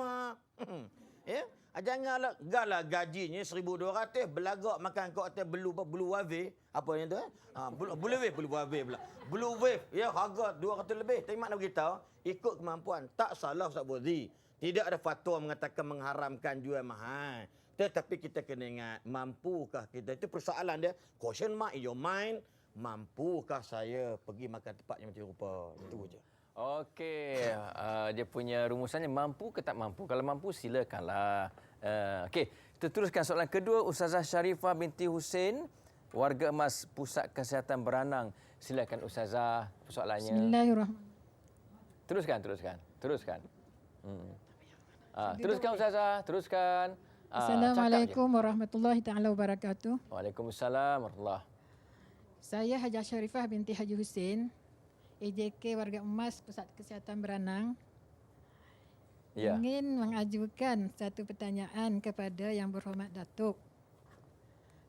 ya. Janganlah gajinya 1,200 belagak makan kat hotel blue wave. Apa yang tu? Blue wave pula. Blue wave ya, harga 200 lebih. Tapi makna beritahu ikut kemampuan. Tak salah Ustaz Bozi. Tidak ada fatwa mengatakan mengharamkan jual mahal. Tetapi kita kena ingat, mampukah kita? Itu persoalan dia. Question mark in your mind. Mampukah saya pergi makan tempat yang macam rupa? Itu je. Okey. Dia punya rumusannya mampu ke tak mampu? Kalau mampu, silakanlah. Okey. Kita teruskan soalan kedua. Ustazah Sharifah binti Hussein, warga emas Pusat Kesihatan Beranang. Silakan Ustazah soalannya. Bismillahirrahmanirrahim. Teruskan. Teruskan Ustazah, teruskan. Assalamualaikum warahmatullahi taala wabarakatuh. Waalaikumsalam warahmatullahi. Saya Hajah Sharifah binti Haji Hussein, AJK Warga Emas Pusat Kesihatan Beranang. Ya. Ingin mengajukan satu pertanyaan kepada Yang Berhormat Datuk.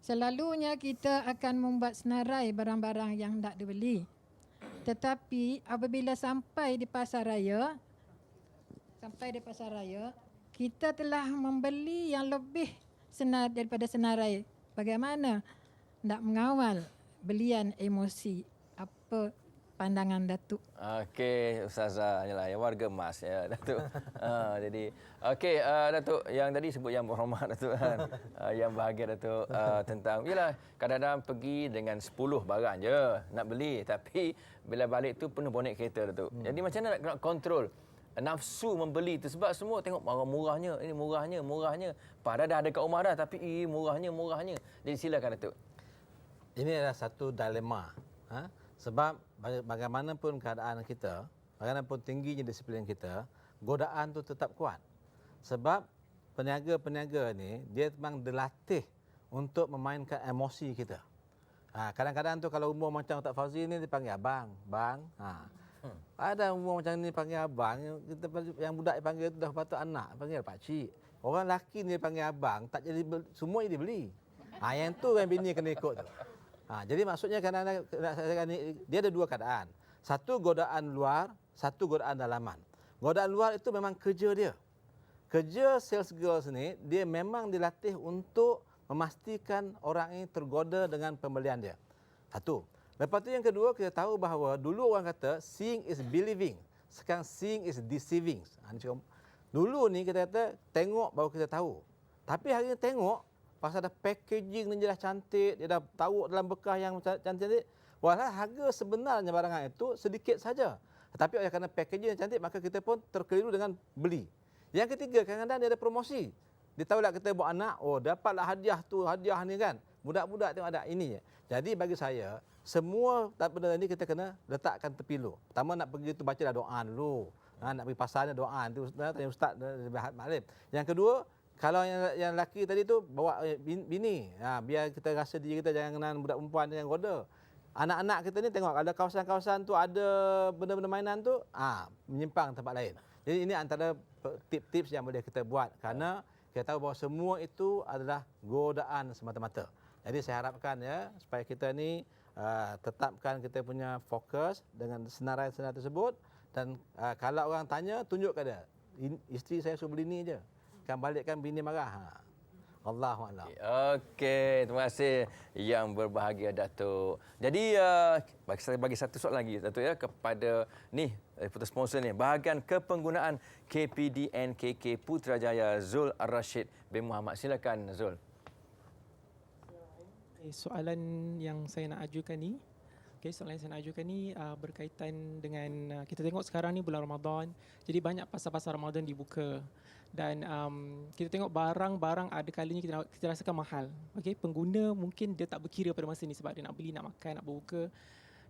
Selalunya kita akan membuat senarai barang-barang yang tak dibeli. Tetapi apabila sampai di pasar raya, kita telah membeli yang lebih daripada senarai. Bagaimana nak mengawal belian emosi? Apa pandangan Datuk? Okey, Ustazah yalah, yang warga emas ya Datuk. Jadi okey, Datuk yang tadi sebut Yang Berhormat Datuk kan. Yang bahagia Datuk tentang yalah kadang-kadang pergi dengan 10 barang je nak beli, tapi bila balik tu penuh bonet kereta Datuk. Jadi macam mana nak kontrol nafsu membeli tu, sebab semua tengok barang murahnya, ini murahnya. Padahal dah ada kat rumah dah, tapi murahnya. Jadi silakan Datuk. Ini adalah satu dilema. Sebab bagaimanapun keadaan kita, bagaimanapun tingginya disiplin kita, godaan tu tetap kuat. Sebab peniaga-peniaga ni, dia memang dilatih untuk memainkan emosi kita. Kadang-kadang tu kalau umur macam Ustaz Fauzi ni, dia panggil abang, bang. Ada umur macam ni panggil abang, yang budak panggil tu dah patut anak, panggil pakcik. Orang lelaki ni panggil abang, tak jadi semua dia beli. Yang tu yang bini kena ikut tu. Jadi maksudnya kadang-kadang dia ada dua keadaan. Satu godaan luar, satu godaan dalaman. Godaan luar itu memang kerja dia. Kerja sales girls ni, dia memang dilatih untuk memastikan orang ini tergoda dengan pembelian dia. Satu. Lepas tu yang kedua, kita tahu bahawa dulu orang kata seeing is believing. Sekarang seeing is deceiving. Dulu ni kita kata tengok baru kita tahu. Tapi hari ni tengok, pasal ada packaging ni jelas cantik, dia dah tahu dalam bekas yang cantik. Walau harga sebenarnya barangan itu sedikit saja. Tapi oleh kerana packaging yang cantik, maka kita pun terkeliru dengan beli. Yang ketiga, kadang-kadang dia ada promosi. Dia tahu lah kita buat anak, dapatlah hadiah tu, hadiah ni kan. Budak-budak tengok ada ini je. Jadi bagi saya, semua benda ni kita kena letakkan tepi dulu. Pertama nak pergi tu bacalah doa dulu. Nak pergi pasarnya doa tu tanya ustaz Malim. Yang kedua, kalau yang lelaki tadi tu bawa bini, biar kita rasa diri kita jangan kenal budak perempuan yang goda. Anak-anak kita ni tengok ada kawasan-kawasan tu ada benda-benda mainan tu, menyimpang tempat lain. Jadi ini antara tips-tips yang boleh kita buat kerana kita tahu bahawa semua itu adalah godaan semata-mata. Jadi saya harapkan ya supaya kita ni tetapkan kita punya fokus dengan senarai-senarai tersebut dan kalau orang tanya tunjuk ke dia. Isteri saya suruh beli ni je. Kan balikkan bini marah. Allahu a'lam. Okey, terima kasih yang berbahagia Datuk. Jadi saya bagi satu soalan lagi Datuk ya kepada ni sponsor ni, bahagian kepenggunaan KPDNKK Putrajaya Zul Ar-Rashid bin Muhammad. Silakan Zul. Soalan yang saya nak ajukan ni, soalan yang saya nak ajukan ni berkaitan dengan kita tengok sekarang ni bulan Ramadan, jadi banyak pasar-pasar Ramadan dibuka dan kita tengok barang-barang ada kalanya kita rasakan mahal. Okey, pengguna mungkin dia tak berkira pada masa ni sebab dia nak beli, nak makan, nak berbuka.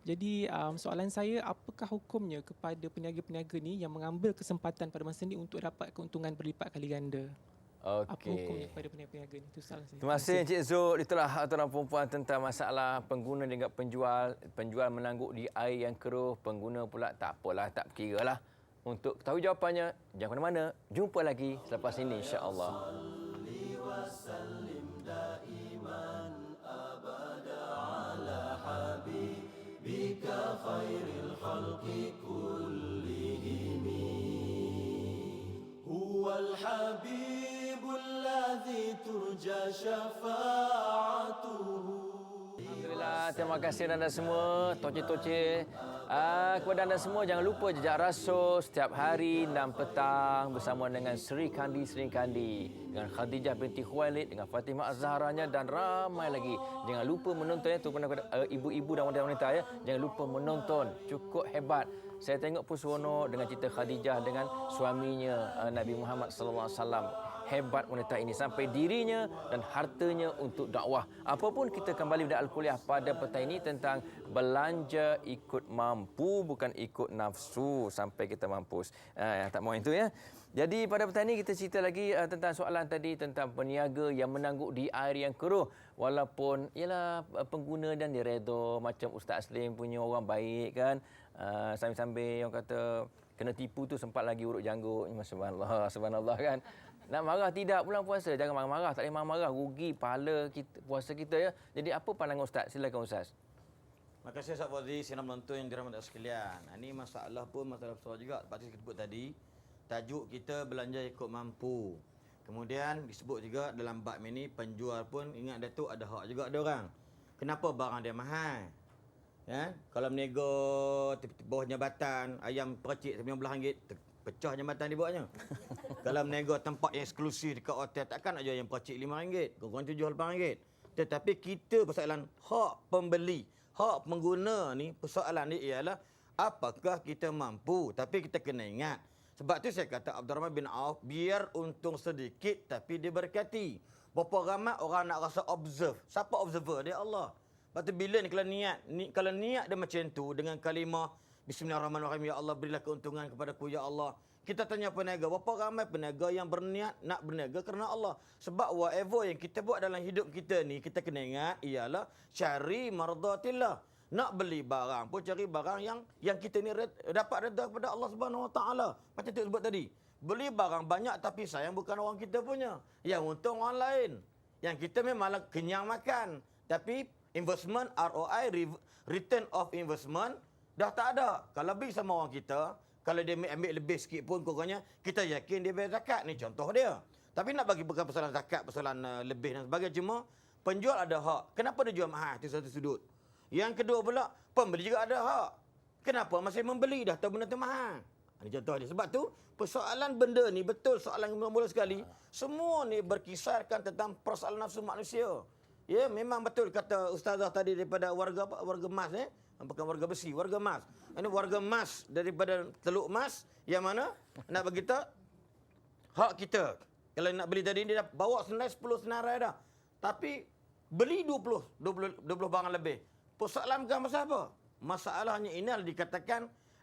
Jadi soalan saya, apakah hukumnya kepada peniaga-peniaga ni yang mengambil kesempatan pada masa ni untuk dapat keuntungan berlipat kali ganda? Apa hukumnya kepada peniaga-peniaga ni? Itu soalan saya. Terima kasih Encik Zul. Itulah aturan perempuan tentang masalah pengguna dengan penjual. Penjual menangguk di air yang keruh, pengguna pula tak apalah, tak berkira lah. Untuk tahu jawapannya, jangan ke mana-mana. Jumpa lagi selepas ini insya-Allah. Alhamdulillah, terima kasih anda semua, toce-toce. Kepada anda semua, jangan lupa jejak rasul setiap hari 6 petang bersama dengan Sri Kandi, dengan Khadijah binti Khuwailid, dengan Fatimah Az-Zahranya dan ramai lagi. Jangan lupa menonton ya, terutama kepada ibu-ibu dan wanita-wanita ya. Jangan lupa menonton, cukup hebat. Saya tengok pun seronok dengan cerita Khadijah dengan suaminya Nabi Muhammad sallallahu alaihi wasallam. Hebat wanita ini sampai dirinya dan hartanya untuk dakwah. Apapun kita kembali pada Al-Kuliah pada petang ini tentang belanja ikut mampu bukan ikut nafsu sampai kita mampus. Tak mau itu ya. Jadi pada petang ini kita cerita lagi tentang soalan tadi tentang peniaga yang menangguk di air yang keruh walaupun ialah pengguna dan dia redha macam Ustaz Aslim punya orang baik kan. Sambil-sambil yang kata kena tipu tu sempat lagi urut janggut. Subhanallah kan. Nak marah tidak bulan puasa, jangan marah-marah, tak boleh marah-marah, rugi pahala kita, puasa kita ya. Jadi apa pandangan Ustaz? Silakan Ustaz. Terima kasih Ustaz Fadli, senang menonton yang dirahmati sekalian. Ini masalah pun masalah besar juga. Seperti kita sebut tadi, tajuk kita belanja ikut mampu. Kemudian disebut juga dalam bab ini penjual pun ingat Datuk ada hak juga ada orang. Kenapa barang dia mahal? Ya, kalau menego bawah jambatan ayam percik RM15 pecah jambatan dia buatnya. Kalau menego tempat yang eksklusif dekat hotel takkan nak jual yang percik RM5, korang tu jual RM8. Tetapi kita persoalan hak pembeli, hak pengguna ni, persoalan ni ialah apakah kita mampu. Tapi kita kena ingat, sebab tu saya kata Abdurrahman bin Auf biar untung sedikit tapi dia berkati. Berapa ramai orang nak rasa observe. Siapa observer? Dia Allah. Lepas tu bila ni kalau niat dia macam tu dengan kalimah Bismillahirrahmanirrahim, ya Allah berilah keuntungan kepadaku ya Allah. Kita tanya peniaga, berapa ramai peniaga yang berniat nak berniaga kerana Allah. Sebab whatever yang kita buat dalam hidup kita ni, kita kena ingat ialah cari mardatillah. Nak beli barang pun cari barang yang kita ni dapat redha kepada Allah Subhanahu Wa Taala. Macam tu sebut tadi. Beli barang banyak tapi sayang bukan orang kita punya. Yang untung orang lain. Yang kita memang kenyang makan. Tapi investment, ROI, return of investment, dah tak ada. Kalau beli sama orang kita, kalau dia ambil lebih sikit pun kurangnya, kita yakin dia bayar zakat. Ni contoh dia. Tapi nak bagi bukan persoalan zakat, persoalan lebih dan sebagainya. Cuma penjual ada hak. Kenapa dia jual mahal? Itu satu sudut. Yang kedua pula, pembeli juga ada hak. Kenapa masih membeli? Dah tahu benda tu mahal. Ini contoh dia. Sebab tu, persoalan benda ni, betul soalan yang mula sekali, semua ni berkisarkan tentang persoalan nafsu manusia. Ya, memang betul kata ustazah tadi daripada warga apa? Warga emas bukan warga besi, warga emas. Ini warga emas daripada Teluk Emas yang mana nak bagi tahu hak kita. Kalau nak beli tadi dia dah bawa senai 10 senarai dah. Tapi beli 20 barang lebih. Persoalan bukan masalah apa? Masalahnya ini adalah dikatakan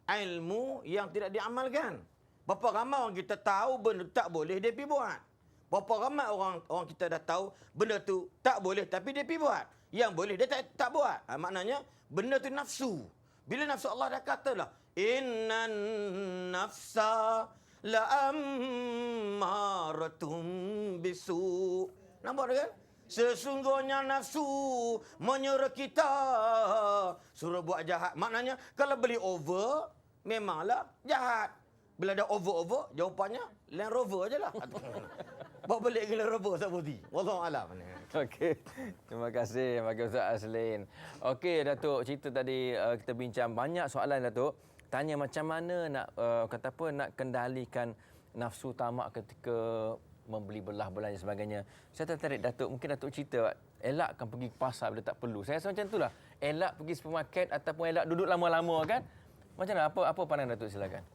ilmu yang tidak diamalkan. Berapa ramai orang kita tahu benda tak boleh dia pergi buat. Berapa ramai orang kita dah tahu benda tu tak boleh tapi dia pergi buat. Yang boleh dia tak buat. Maknanya benda tu nafsu. Bila nafsu Allah dah katalah innan nafsa la ammaratum bisu. Nampak tak kan? Sesungguhnya nafsu menyuruh kita suruh buat jahat. Maknanya kalau beli over, memanglah jahat. Bila ada over, jawapannya Land Rover je lah. Bawa balik ke Land Rover, Ustaz Fauzi. Wallahualam. Okey. Terima kasih bagi Ustaz Aslin. Okey Datuk, cerita tadi kita bincang banyak soalan Datuk. Tanya macam mana nak nak kendalikan nafsu tamak ketika membeli belah-belah dan sebagainya. Saya tertarik Datuk, mungkin Datuk cerita elakkan pergi ke pasar bila tak perlu. Saya rasa macam itulah. Elak pergi supermarket ataupun elak duduk lama-lama kan? Macam mana? Apa pandangan Datuk, silakan.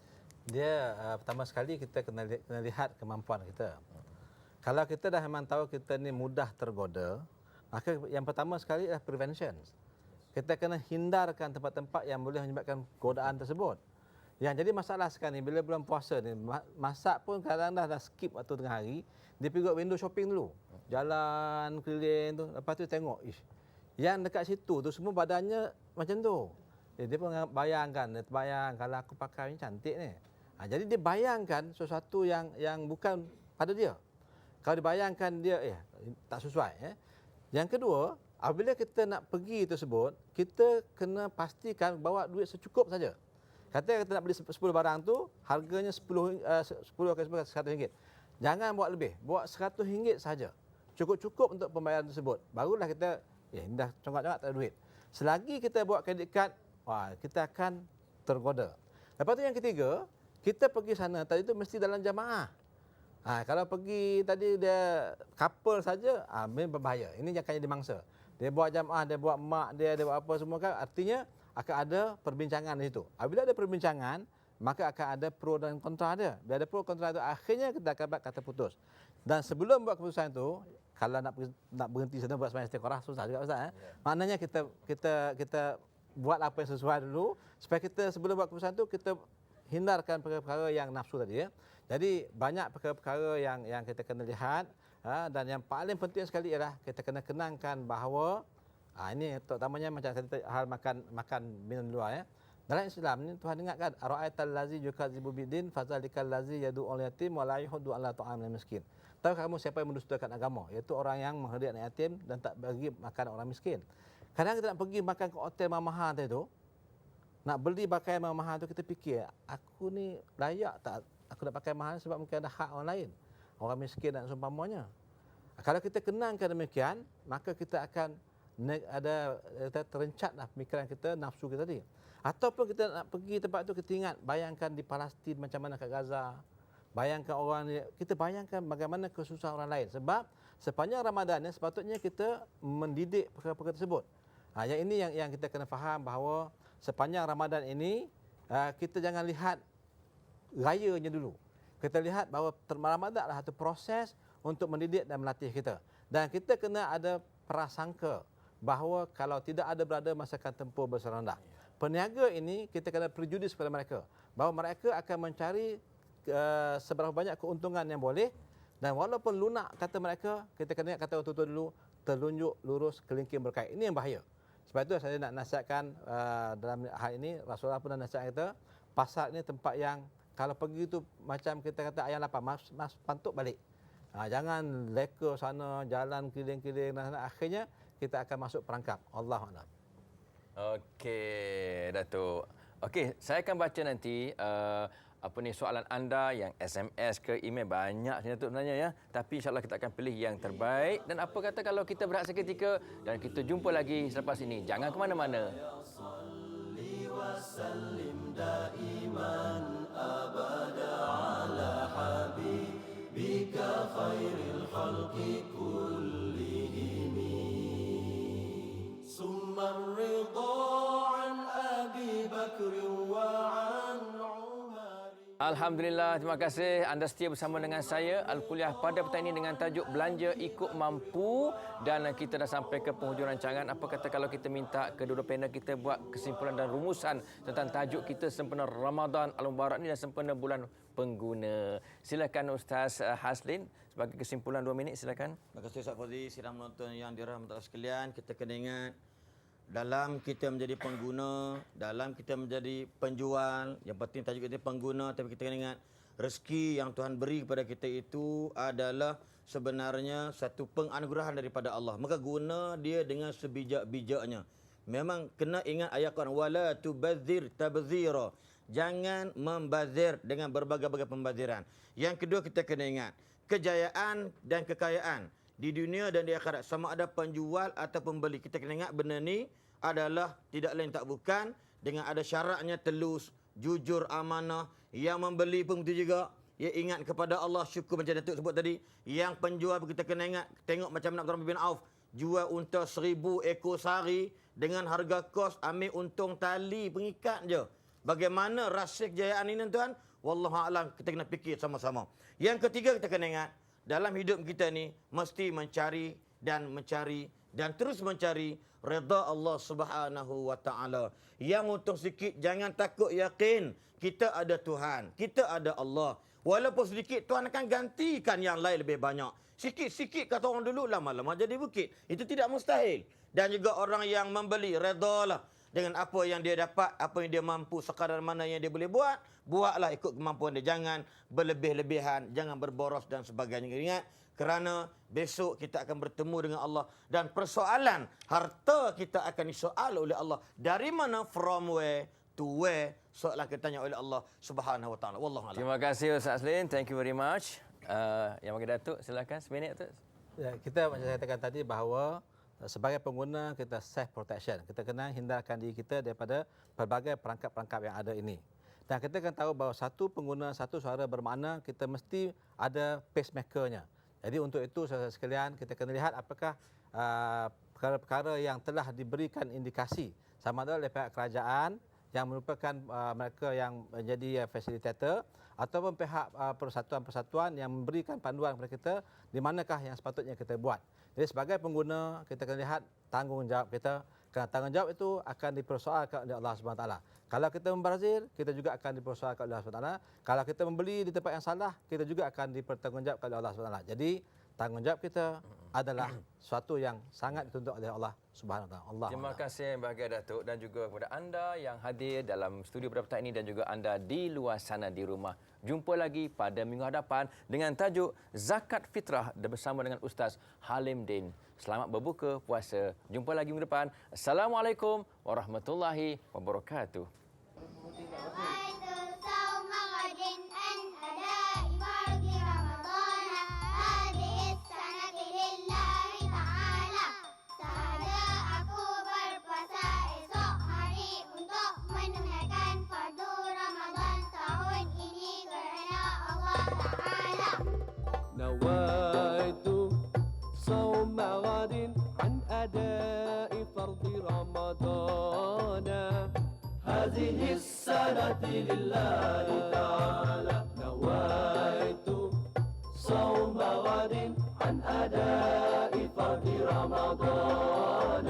Dia pertama sekali kita kena lihat kemampuan kita. Kalau kita dah memang tahu kita ni mudah tergoda, maka yang pertama sekali adalah prevention. Kita kena hindarkan tempat-tempat yang boleh menyebabkan godaan tersebut. Yang jadi masalah sekarang ni, bila bulan puasa ni, masak pun kadang dah skip waktu tengah hari, dia pergi window shopping dulu. Jalan keliling tu, lepas tu tengok, yang dekat situ tu semua badannya macam tu. Dia pun bayangkan, dia terbayang kalau aku pakai ni cantik ni. Jadi dia bayangkan sesuatu yang bukan pada dia. Kalau dibayangkan dia, tak sesuai. Yang kedua, apabila kita nak pergi tersebut, kita kena pastikan bawa duit secukup saja. Kata kita nak beli 10 barang tu, harganya 10 kali 10 RM100. Jangan bawa lebih, bawa RM100 saja. Cukup-cukup untuk pembayaran tersebut. Barulah kita, dah congkak-congkak tak ada duit. Selagi kita bawa kredit kad, kita akan tergoda. Lepas tu yang ketiga, kita pergi sana, tadi tu mesti dalam jamaah. Kalau pergi tadi dia couple saja, memang berbahaya. Ini yang akan jadi mangsa. Dia buat jamaah, dia buat mak dia buat apa semua kan, artinya akan ada perbincangan di situ. Apabila ada perbincangan, maka akan ada pro dan kontra dia. Bila ada pro kontra itu, akhirnya kita akan buat kata putus. Dan sebelum buat keputusan itu, kalau nak berhenti sana buat sembahyang istiqarah, susah juga Ustaz. Maknanya kita buat apa yang sesuai dulu, supaya kita sebelum buat keputusan itu, kita hindarkan perkara-perkara yang nafsu tadi. Jadi banyak perkara-perkara yang kita kena lihat, dan yang paling penting sekali ialah kita kena kenangkan bahawa ini terutamanya macam tadi hal makan minum di luar. Dalam Islam ni Tuhan ingatkan, ara'aital lazi yukadzibu bidin fazalikal lazi yad'ul yatim wa la yuhuddu ala ta'amil miskin. Tahu kamu siapa yang mendustakan agama, iaitu orang yang menghadiah anak yatim dan tak bagi makan orang miskin. Kadang kita nak pergi makan ke hotel mahal tadi tu, nak beli pakaian mahal tu, kita fikir, aku ni layak tak aku nak pakai mahal sebab mungkin ada hak orang lain, orang miskin dan seumpamanya. Kalau kita kenangkan demikian, maka kita akan ada terencatlah pemikiran kita, nafsu kita tadi. Ataupun kita nak pergi tempat tu, kita ingat, bayangkan di Palestin macam mana kat Gaza. Bayangkan orang ni, kita bayangkan bagaimana kesusahan orang lain. Sebab sepanjang Ramadan ni sepatutnya kita mendidik perkara-perkara tersebut. Yang ini yang kita kena faham, bahawa sepanjang Ramadan ini kita jangan lihat rayanya dulu. Kita lihat bahawa Ramadan adalah satu proses untuk mendidik dan melatih kita. Dan kita kena ada prasangka bahawa kalau tidak ada berada masa akan tempur berserendah. Peniaga ini kita kena prejudis kepada mereka, bahawa mereka akan mencari seberapa banyak keuntungan yang boleh, dan walaupun lunak kata mereka, kita kena ingat kata orang tua dulu, terlunjuk lurus kelingking berkait. Ini yang bahaya. Sebab itu saya nak nasihatkan dalam hal ini, Rasulullah pun nasihat kita, pasar ini tempat yang kalau pergi tu macam kita kata ayam lapar, mas pantuk balik. Jangan leka sana, jalan keliling-keliling, dan akhirnya kita akan masuk perangkap. Allahuakbar. Okey, Datuk. Okey, saya akan baca nanti soalan anda yang SMS ke email, banyak Datuk sebenarnya ya. Tapi insya-Allah kita akan pilih yang terbaik. Dan apa kata kalau kita berehat seketika dan kita jumpa lagi selepas ini. Jangan ke mana-mana. Alhamdulillah, terima kasih anda setia bersama dengan saya Al-Kuliah pada petang ini dengan tajuk Belanja Ikut Mampu, dan kita dah sampai ke penghujung rancangan. Apa kata kalau kita minta kedua-dua panel kita buat kesimpulan dan rumusan tentang tajuk kita sempena Ramadan Al-Mubarak ini dan sempena bulan pengguna. Silakan Ustaz Haslin sebagai kesimpulan 2 minit, silakan. Terima kasih Ustaz Fauzi. Sidang penonton yang dirahmati Allah sekalian, kita kena ingat, dalam kita menjadi pengguna, dalam kita menjadi penjual, yang penting tajuk kita pengguna, tapi kita kena ingat rezeki yang Tuhan beri kepada kita itu adalah sebenarnya satu penganugerahan daripada Allah. Maka guna dia dengan sebijak-bijaknya. Memang kena ingat ayat Quran, wala tubadzir tabzira. Jangan membazir dengan berbagai-bagai pembaziran. Yang kedua kita kena ingat, kejayaan dan kekayaan di dunia dan di akhirat, sama ada penjual atau pembeli. Kita kena ingat benda ni adalah tidak lain tak bukan dengan ada syaratnya telus, jujur, amanah. Yang membeli pun begitu juga. Ya, ingat kepada Allah, syukur macam Datuk sebut tadi. Yang penjual kita kena ingat, tengok macam Abdurrahman bin Auf jual unta 1000 ekor sehari dengan harga kos, ambil untung tali pengikat je. Bagaimana rahsia kejayaan ini tuan? Wallahu a'lam, kita kena fikir sama-sama. Yang ketiga kita kena ingat, dalam hidup kita ni mesti mencari dan terus mencari redha Allah Subhanahu wa taala. Yang untung sikit jangan takut, yakin kita ada Tuhan, kita ada Allah. Walaupun sedikit, Tuhan akan gantikan yang lain lebih banyak. Sikit-sikit kata orang dulu, lama-lama jadi bukit. Itu tidak mustahil. Dan juga orang yang membeli, redalah dengan apa yang dia dapat, apa yang dia mampu, sekadar mana yang dia boleh buat. Buatlah ikut kemampuan dia. Jangan berlebih-lebihan, jangan berboros dan sebagainya. Ingat, kerana besok kita akan bertemu dengan Allah. Dan persoalan harta kita akan disoal oleh Allah. Dari mana? From where to where? Soalan kita tanya oleh Allah Subhanahu wa taala. Wallahu a'lam. Terima kasih Ustaz Aslin. Thank you very much. Yang bagi Datuk, silakan seminit tu. Ya, kita macam saya katakan tadi bahawa sebagai pengguna kita self protection. Kita kena hindarkan diri kita daripada pelbagai perangkap-perangkap yang ada ini. Dan kita akan tahu bahawa satu pengguna satu suara bermakna kita mesti ada pacemaker-nya. Jadi untuk itu saudara sekalian, kita kena lihat apakah perkara-perkara yang telah diberikan indikasi sama ada oleh pihak kerajaan yang merupakan mereka yang menjadi fasilitator ataupun pihak persatuan-persatuan yang memberikan panduan kepada kita di manakah yang sepatutnya kita buat. Jadi sebagai pengguna kita kena lihat tanggungjawab kita, kerana tanggungjawab itu akan dipersoalkan oleh Allah Subhanahu Wa Taala. Kalau kita membazir, kita juga akan dipersoalkan oleh Allah Subhanahu Wa Taala. Kalau kita membeli di tempat yang salah, kita juga akan dipertanggungjawabkan oleh Allah Subhanahu Wa Taala. Jadi tanggungjawab kita adalah suatu yang sangat dituntut oleh Allah Subhanahu Wa Taala. Allah. Terima kasih bahagia Datuk dan juga kepada anda yang hadir dalam studio pada petang ini dan juga anda di luar sana di rumah. Jumpa lagi pada minggu hadapan dengan tajuk Zakat Fitrah bersama dengan Ustaz Halim Din. Selamat berbuka puasa. Jumpa lagi minggu depan. Assalamualaikum warahmatullahi wabarakatuh. نويت صوم غد عن أداء فرض رمضان هذه السنة لله تعالى. نويت صوم غد عن أداء فرض رمضان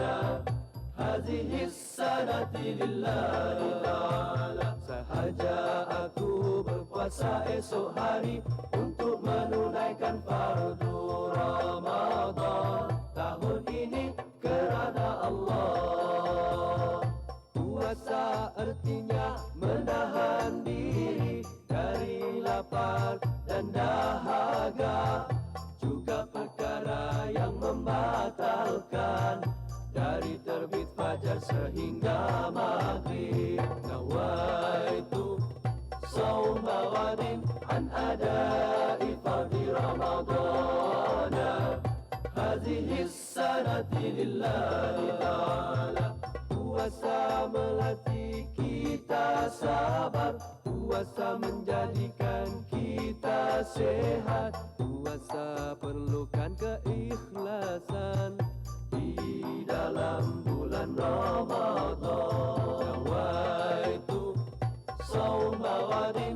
هذه السنة لله تعالى. Sahaja aku berpuasa esok hari untuk menunaikan fardu Ramadan tahun ini kerana Allah. Puasa artinya menahan diri dari lapar dan dahaga, juga perkara yang membatalkan dari terbit fajar sehingga maghrib. Nawaitu sauma ghadin an adai fardhi ramadana hadhihi sanati lillahi ta'ala. Puasa melatih kita sabar, puasa menjadikan kita sehat, puasa perlukan keikhlasan di dalam bulan Ramadan. Nawaitu sauma ghadin